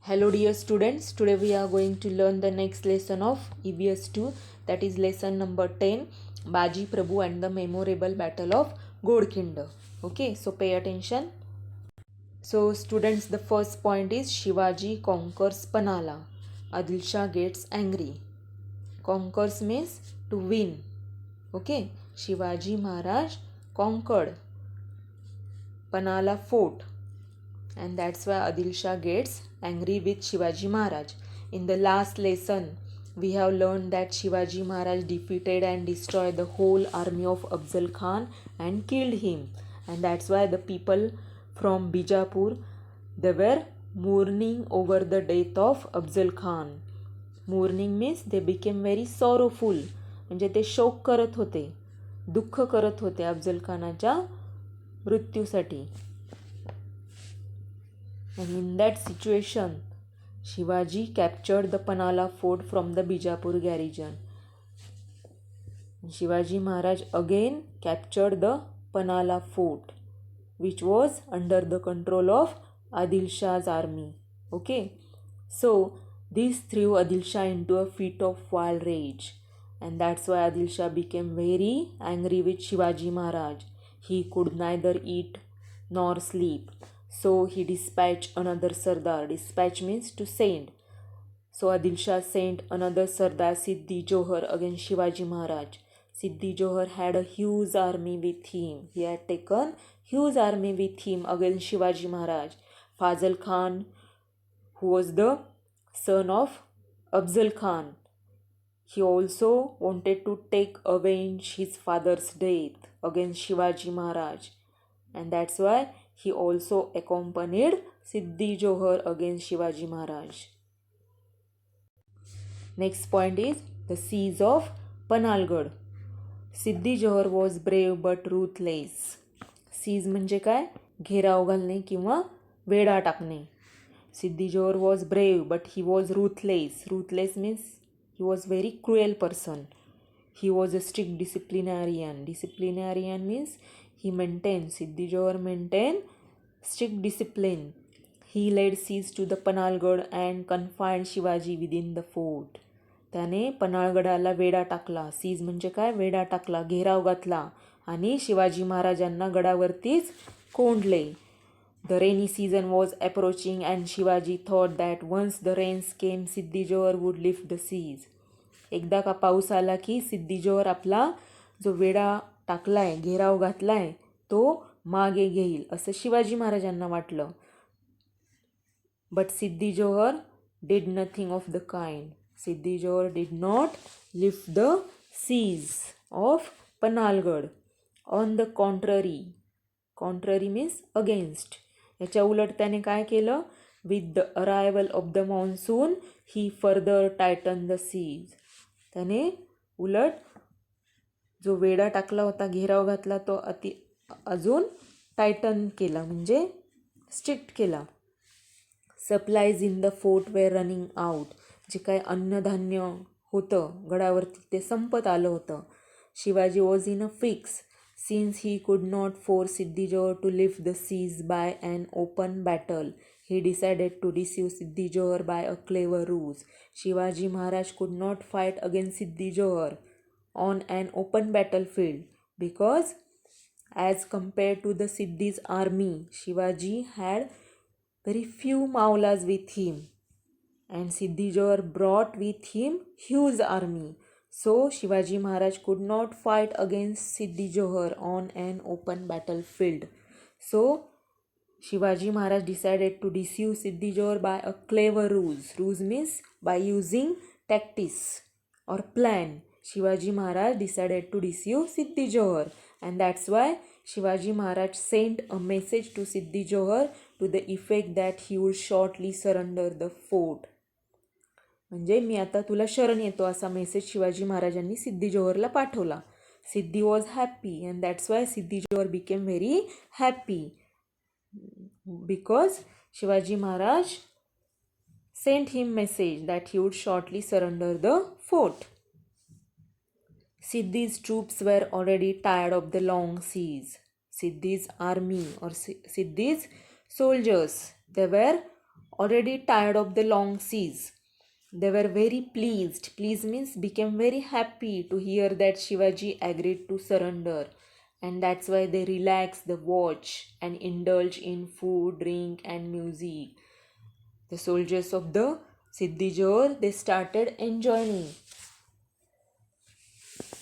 Hello dear students, today we are going to learn the next lesson of EVS 2, that is lesson number 10, Baji Prabhu and the memorable battle of Godkinda. Okay, so pay attention. So students, the first point is Shivaji conquers Panala. Adil Shah gets angry. Conquers means to win. Okay, Shivaji Maharaj conquered Panala fort, and that's why Adil Shah gets angry with Shivaji Maharaj. In the last lesson, we have learned that Shivaji Maharaj defeated and destroyed the whole army of Afzal Khan and killed him, and that's why the people from Bijapur, they were mourning over the death of Afzal Khan. Mourning means they became very sorrowful, म्हणजे ते शोक करत होते, दुःख करत होते Afzal खानाच्या मृत्यूसाठी. And in that situation, Shivaji captured the Panala fort from the Bijapur garrison. Shivaji Maharaj again captured the Panala fort, which was under the control of Adil Shah's army. Okay, so this threw Adil Shah into a fit of wild rage, and that's why Adil Shah became very angry with Shivaji Maharaj. He could neither eat nor sleep. So he dispatched another Sardar. Dispatch means to send. So Adil Shah sent another Sardar, Siddhi Johar, against Shivaji Maharaj. Siddhi Johar had a huge army with him. He had taken huge army with him against Shivaji Maharaj. Fazal Khan, who was the son of Afzal Khan, he also wanted to take avenge his father's death against Shivaji Maharaj, and that's why he also accompanied Siddhi Johar against Shivaji Maharaj. Next point is the siege of Panalgad. Siddhi Johar was brave but ruthless. Siege म्हणजे काय? घेराव घालणे किंवा वेढा टाकणे. Siddhi Johar was brave but he was ruthless. Ruthless means he was very cruel person. He was a strict disciplinarian. Disciplinarian means Siddhi Johar maintained strict discipline. He laid siege to the Panalgad and confined Shivaji within the fort. त्याने पन्हाळगडाला वेढा टाकला. Seize म्हणजे काय? वेढा टाकला, घेराव घातला आणि शिवाजी महाराजांना गडावरतीच कोंडले. The rainy season was approaching and Shivaji thought that once the rains came, Siddhi Johar would lift the siege. एकदा का पाऊस आला की सिद्धी जोहर आपला जो वेढा टाकलाय, घेराव घातलाय, तो मागे घेईल असं शिवाजी महाराजांना वाटलं. But Siddhi Johar did nothing of the kind. Siddhi Johar did not lift the siege of Panhalgad. On the contrary. Contrary means against. याच्या उलट त्याने काय केलं? With the arrival of the monsoon he further tighten the siege. त्याने उलट जो वेढा टाकला होता, घेराव घातला, तो अजून टायटन केला, म्हणजे स्ट्रिक्ट केला. Supplies in the fort were running out. जे काय अन्नधान्य होतं गडावरती ते संपत आलं होतं. Shivaji was in a fix. Since he could not force Siddhi Johar to lift the siege by an open battle, he decided to deceive Siddhi Johar by a clever ruse. Shivaji Maharaj could not fight against Siddhi Johar on an open battlefield because, as compared to the Siddhi's army, Shivaji had very few Maulas with him, and Siddhi Johar brought with him huge army. So Shivaji Maharaj could not fight against Siddhi Johar on an open battlefield. So Shivaji Maharaj decided to deceive Siddhi Johar by a clever ruse. Ruse means by using tactics or plan. Shivaji Maharaj decided to deceive Siddhi Johar, and that's why Shivaji Maharaj sent a message to Siddhi Johar to the effect that he would shortly surrender the fort. म्हणजे मी आता तुला शरण येतो असा message Shivaji महाराजांनी सिद्धी जोहरला पाठवला. Siddhi was happy, and that's why Siddhi Johar became very happy, because Shivaji Maharaj sent him message that he would shortly surrender the fort. Siddhi's troops were already tired of the long siege. Siddhi's army or Siddhi's soldiers, they were already tired of the long siege. They were very pleased. Pleased means became very happy to hear that Shivaji agreed to surrender. And that's why they relaxed the watch and indulge in food, drink, and music. The soldiers of the Siddhi Johor, they started enjoying